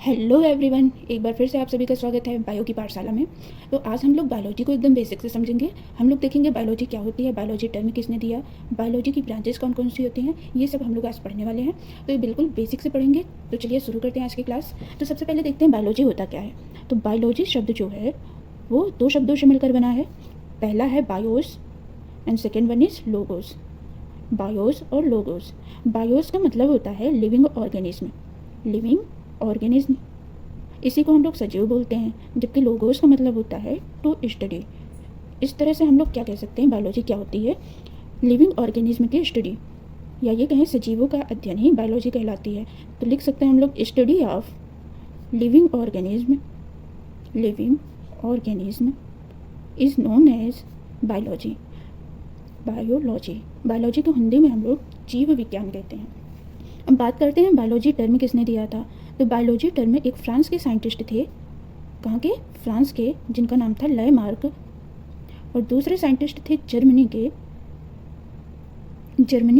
Hello everyone, एक बार फिर से आप सभी का स्वागत है बायो की पाठशाला में। तो आज हम लोग बायोलॉजी को एकदम बेसिक से समझेंगे। हम लोग देखेंगे बायोलॉजी क्या होती है, बायोलॉजी टर्म किसने दिया, बायोलॉजी की ब्रांचेस कौन कौन सी होती हैं, ये सब हम लोग आज पढ़ने वाले हैं। तो ये बिल्कुल बेसिक से पढ़ेंगे। तो चलिए शुरू करते हैं आज की क्लास। तो सबसे पहले देखते हैं बायोलॉजी होता क्या है। तो बायोलॉजी शब्द जो है वो दो शब्दों से मिलकर बना है। पहला है BIOS and second one is logos. BIOS और लोगोस। बायोस का मतलब होता है लिविंग ऑर्गेनिज्म, लिविंग ऑर्गेनिज्म, इसी को हम लोग सजीव बोलते हैं। जबकि लोगोस का मतलब होता है टू स्टडी। इस तरह से हम लोग क्या कह सकते हैं, बायोलॉजी क्या होती है, लिविंग ऑर्गेनिज्म की स्टडी, या ये कहें सजीवों का अध्ययन ही बायोलॉजी कहलाती है। तो लिख सकते हैं हम लोग study of living organism, living organism is known as biology. Biology, biology को हिंदी में हम लोग जीव विज्ञान कहते हैं। अब बात करते हैं बायोलॉजी टर्म किसने दिया था। तो बायोलॉजी टर्म एक फ्रांस के साइंटिस्ट थे। कहाँ के? फ्रांस के, जिनका नाम था लेमार्क। और दूसरे साइंटिस्ट थे जर्मनी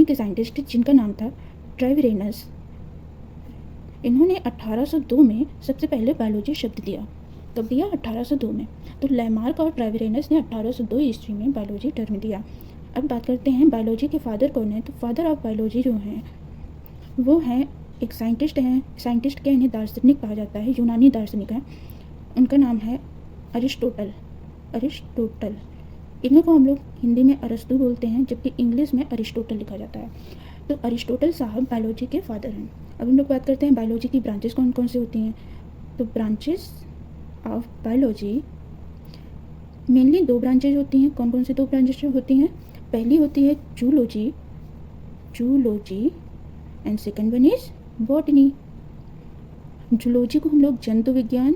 के साइंटिस्ट जिनका नाम था ट्रेविरेनस। इन्होंने 1802 में सबसे पहले बायोलॉजी शब्द दिया। कब दिया? 1802 में। तो लेमार्क और ट्रेविरेनस ने 1802 ईस्वी में बायोलॉजी टर्म दिया। अब बात करते हैं बायोलॉजी के फादर कौन है। तो फादर ऑफ बायोलॉजी जो हैं वो हैं एक साइंटिस्ट हैं। साइंटिस्ट क्या, इन्हें दार्शनिक कहा जाता है, यूनानी दार्शनिक है। उनका नाम है अरिस्टोटल। अरिस्टोटल, इन्हीं को हम लोग हिंदी में अरस्तु बोलते हैं, जबकि इंग्लिश में अरिस्टोटल लिखा जाता है। तो अरिस्टोटल साहब बायोलॉजी के फादर हैं। अब हम लोग बात करते हैं बायोलॉजी की ब्रांचेस कौन कौन सी होती हैं। तो ब्रांचेस ऑफ बायोलॉजी मेनली दो ब्रांचेज होती हैं। कौन कौन सी दो ब्रांचेज होती हैं? पहली होती है zoology, zoology, and second one is botany. Zoology को हम लोग जंतु विज्ञान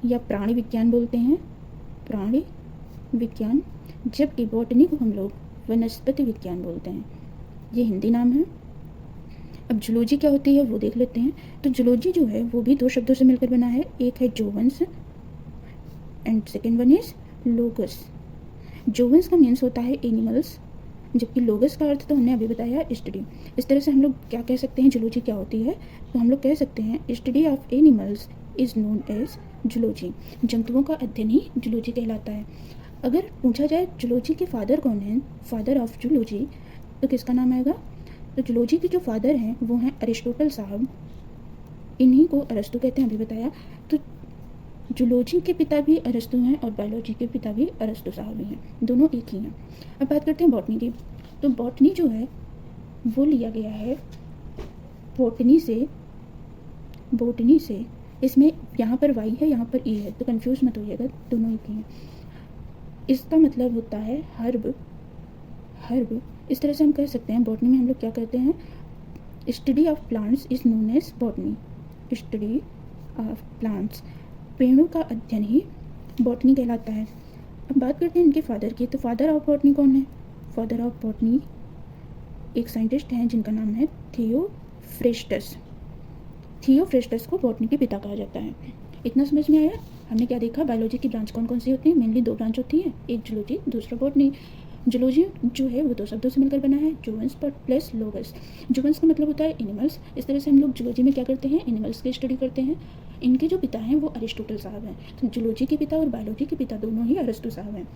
या प्राणी विज्ञान बोलते हैं, प्राणी विज्ञान, जबकि बॉटनी को हम लोग वनस्पति विज्ञान बोलते हैं। ये हिंदी नाम है। अब जूलॉजी क्या होती है वो देख लेते हैं। तो जूलॉजी जो है वो भी दो शब्दों से मिलकर बना है। एक है जोवंस एंड सेकेंड वन इज लोगस। जोवंस का मीन्स होता है एनिमल्स, जबकि लोगस का अर्थ तो हमने अभी बताया स्टडी। इस तरह से हम लोग क्या कह सकते हैं जूलॉजी क्या होती है। तो हम लोग कह सकते हैं study of animals is known as zoology. जंतुओं का अध्ययन ही जूलॉजी कहलाता है। अगर पूछा जाए जूलॉजी के फादर कौन हैं, फादर ऑफ जूलॉजी, तो किसका नाम आएगा? तो जूलॉजी के जो फादर हैं वो हैं अरिस्टोटल साहब। इन्हीं को अरस्तु कहते हैं, अभी बताया। तो जूलॉजी के पिता भी अरस्तु हैं और बायोलॉजी के पिता भी अरस्तु साहब ही हैं, दोनों एक ही हैं। अब बात करते हैं बॉटनी की। तो बॉटनी जो है वो लिया गया है बॉटनी से, बॉटनी से। इसमें यहाँ पर वाई है, यहाँ पर ई है, तो कंफ्यूज मत होइएगा, दोनों एक ही हैं। इसका मतलब होता है हर्ब, हर्ब। इस तरह से हम कह सकते हैं बॉटनी में हम लोग क्या कहते हैं, study of plants is known as botany. Study of plants, पेड़ों का अध्ययन ही बॉटनी कहलाता है। अब बात करते हैं इनके फादर की। तो फादर ऑफ बॉटनी कौन है? फादर ऑफ बॉटनी एक साइंटिस्ट हैं जिनका नाम है थियोफ्रेस्टस। थियोफ्रेस्टस को बॉटनी के पिता कहा जाता है। इतना समझ में आया? हमने क्या देखा, बायोलॉजी की ब्रांच कौन कौन सी होती है। मेनली दो ब्रांच होती है, एक जूलॉजी, दूसरा बॉटनी। जूलॉजी जो है वो दो शब्दों से मिलकर बना है, जोवंस प्लस लोगस। जोवंस का मतलब होता है एनिमल्स। इस तरह से हम लोग जूलॉजी में क्या करते हैं, एनिमल्स की स्टडी करते हैं। इनके जो पिता हैं वो अरिस्टोटल साहब हैं। तो जूलॉजी के पिता और बायोलॉजी के पिता दोनों ही अरस्तु साहब हैं।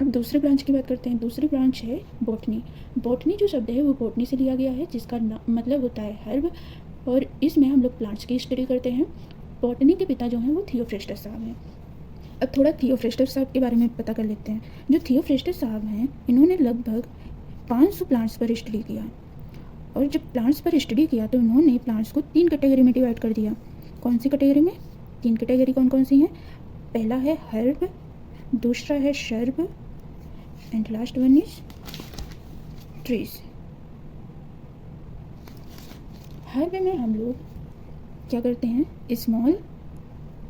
अब दूसरे ब्रांच की बात करते हैं। दूसरी ब्रांच है बॉटनी। बॉटनी जो शब्द है वो बॉटनी से लिया गया है, जिसका मतलब होता है हर्ब, और इसमें हम लोग प्लांट्स की स्टडी करते हैं। बॉटनी के पिता जो हैं वो थियोफ्रेस्टस साहब हैं। अब थोड़ा थियोफ्रेस्टस साहब के बारे में पता कर लेते हैं। जो थियोफ्रेस्टस साहब हैं इन्होंने लगभग 500 प्लांट्स पर स्टडी किया। और जब प्लांट्स पर स्टडी किया तो इन्होंने प्लांट्स को 3 कैटेगरी में डिवाइड कर दिया। कौन सी कैटेगरी में? 3 कैटेगरी कौन कौन सी हैं? पहला है हर्ब, दूसरा है shrub, and last one is trees. Herb में हम लोग क्या करते हैं, small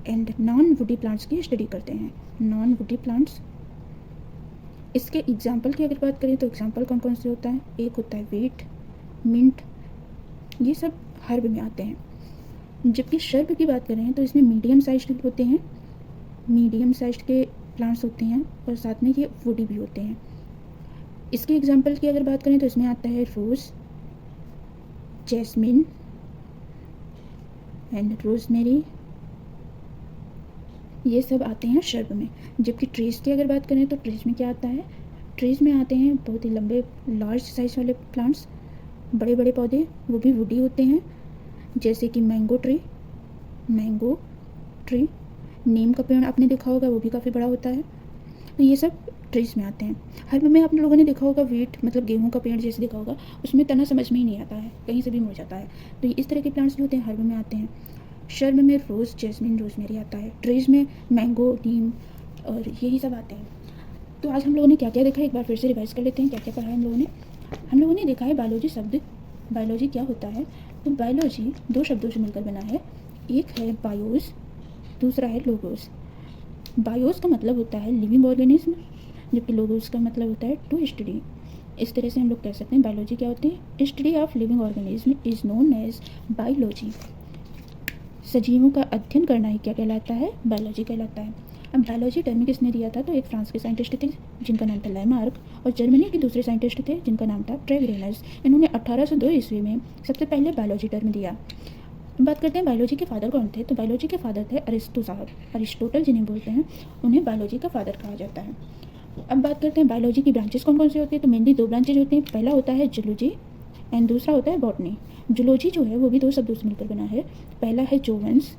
and non woody plants की स्टडी करते हैं। नॉन वुडी प्लांट्स, इसके एग्जाम्पल की अगर बात करें तो एग्जाम्पल कौन कौन से होता है? एक होता है वीट, मिंट, ये सब हर्ब में आते हैं। जबकि शर्ब की बात करें तो इसमें मीडियम साइज्ड होते हैं, मीडियम साइज्ड के प्लांट्स होते हैं, और साथ में ये वुडी भी होते हैं। इसके एग्जाम्पल की अगर बात करें तो इसमें आता है रोज़, जैस्मिन एंड रोजमेरी, ये सब आते हैं शर्ब में। जबकि ट्रीज़ की अगर बात करें तो ट्रीज़ में क्या आता है, ट्रीज़ में आते हैं बहुत ही लंबे लार्ज साइज़ वाले प्लांट्स, बड़े बड़े पौधे, वो भी वुडी होते हैं, जैसे कि मैंगो ट्री, नीम का पेड़ आपने देखा होगा, वो भी काफ़ी बड़ा होता है। तो ये सब ट्रीज़ में आते हैं। हर्ब में आप लोगों ने देखा होगा वीट मतलब गेहूं का पेड़ जैसे देखा होगा, उसमें तना समझ में ही नहीं आता है, कहीं से भी मुड़ जाता है। तो इस तरह के प्लांट्स जो होते हैं हर्ब में आते हैं। शर्ब में रोज़, जैस्मिन, रोजमेरी आता है। ट्रीज़ में मैंगो, नीम और यही सब आते हैं। तो आज हम लोगों ने क्या क्या देखा, एक बार फिर से रिवाइज कर लेते हैं क्या क्या पढ़ा है हम लोगों ने। हम लोगों ने देखा है बायोलॉजी शब्द। बायोलॉजी क्या होता है, तो बायोलॉजी दो शब्दों से मिलकर बना है, एक है बायोस, दूसरा है लोगोस। बायोस का मतलब होता है लिविंग ऑर्गेनिज्म, जबकि लोगोस का मतलब होता है टू स्टडी। इस तरह से हम लोग कह सकते हैं बायोलॉजी क्या होती है, study of living organism is known as biology. सजीवों का अध्ययन करना ही क्या कहलाता है, बायोलॉजी कहलाता है। अब बायोलॉजी टर्म किसने दिया था, तो एक फ्रांस के साइंटिस्ट थे जिनका नाम था लैमार्क, और जर्मनी के दूसरे साइंटिस्ट थे जिनका नाम था ट्रेविरेनस। इन्होंने 1802 ईस्वी में सबसे पहले बायोलॉजी टर्म दिया। बात करते हैं बायोलॉजी के फादर कौन थे, तो बायोलॉजी के फादर थे अरिस्टो साहब, अरिस्टोटल जिन्हें बोलते हैं, उन्हें बायोलॉजी का फादर कहा जाता है। अब बात करते हैं बायोलॉजी की ब्रांचेस कौन कौन सी होती है, तो मेनली दो ब्रांचेज होती हैं। पहला होता है जूलॉजी एंड दूसरा होता है बॉटनी। जूलॉजी जो है वो भी दो शब्दों से मिलकर बना है, पहला है जोवेंस,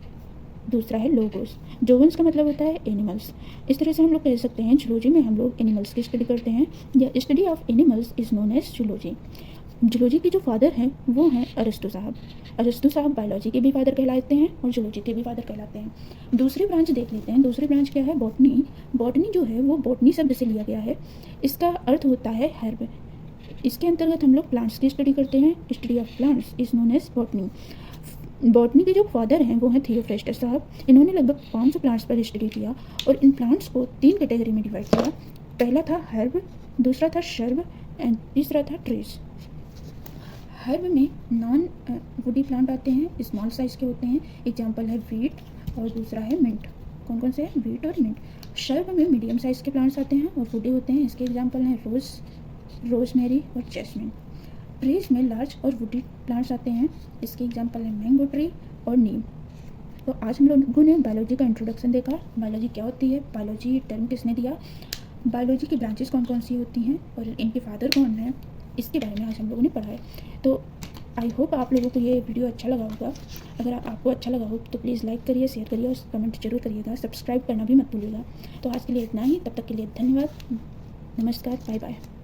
दूसरा है लोगोस। जोवेंस का मतलब होता है एनिमल्स। इस तरह से हम लोग कह सकते हैं जूलॉजी में हम लोग एनिमल्स की स्टडी करते हैं, या study of animals is known as zoology. Zoology के जो फादर हैं वो हैं अरिस्टो साहब। अरिस्टो साहब बायोलॉजी के भी फादर कहलाते हैं और जूलॉजी के भी फादर कहलाते हैं। दूसरी ब्रांच देख लेते हैं, दूसरी ब्रांच क्या है, बॉटनी। बॉटनी जो है वो बॉटनी शब्द से लिया गया है, इसका अर्थ होता है हर्ब। इसके अंतर्गत हम लोग प्लांट्स की स्टडी करते हैं, study of plants is known as botany. Botany के जो फादर हैं वो हैं थियोफ्रेस्टस साहब। इन्होंने लगभग 500 प्लांट्स पर स्टडी किया और इन प्लांट्स को 3 कैटेगरी में डिवाइड किया। पहला था हर्ब, दूसरा था शर्ब एंड तीसरा था ट्रीज। हर्ब में नॉन वुडी प्लांट आते हैं, स्मॉल साइज के होते हैं, एग्जाम्पल है वीट और दूसरा है मिंट। कौन कौन से हैं, वीट और मिंट। शर्ब में मीडियम साइज के प्लांट्स आते हैं और वुडी होते हैं, इसके एग्जाम्पल हैं रोजमेरी और जैस्मिन। ट्रीज में लार्ज और वुडी प्लांट्स आते हैं, इसके एग्जाम्पल है मैंगो ट्री और नीम। तो आज हम लोगों ने बायोलॉजी का इंट्रोडक्शन देखा, बायोलॉजी क्या होती है, बायोलॉजी टर्म किसने दिया, बायोलॉजी की ब्रांचेस कौन कौन सी होती हैं और इनके फादर कौन हैं, इसके बारे में आज हम लोगों ने पढ़ा है। तो आई होप आप लोगों को ये वीडियो अच्छा लगा होगा। अगर आपको अच्छा लगा हो तो प्लीज़ लाइक करिए, शेयर करिए और कमेंट जरूर करिएगा, सब्सक्राइब करना भी मत भूलिएगा। तो आज के लिए इतना ही, तब तक के लिए धन्यवाद, नमस्कार, बाय बाय।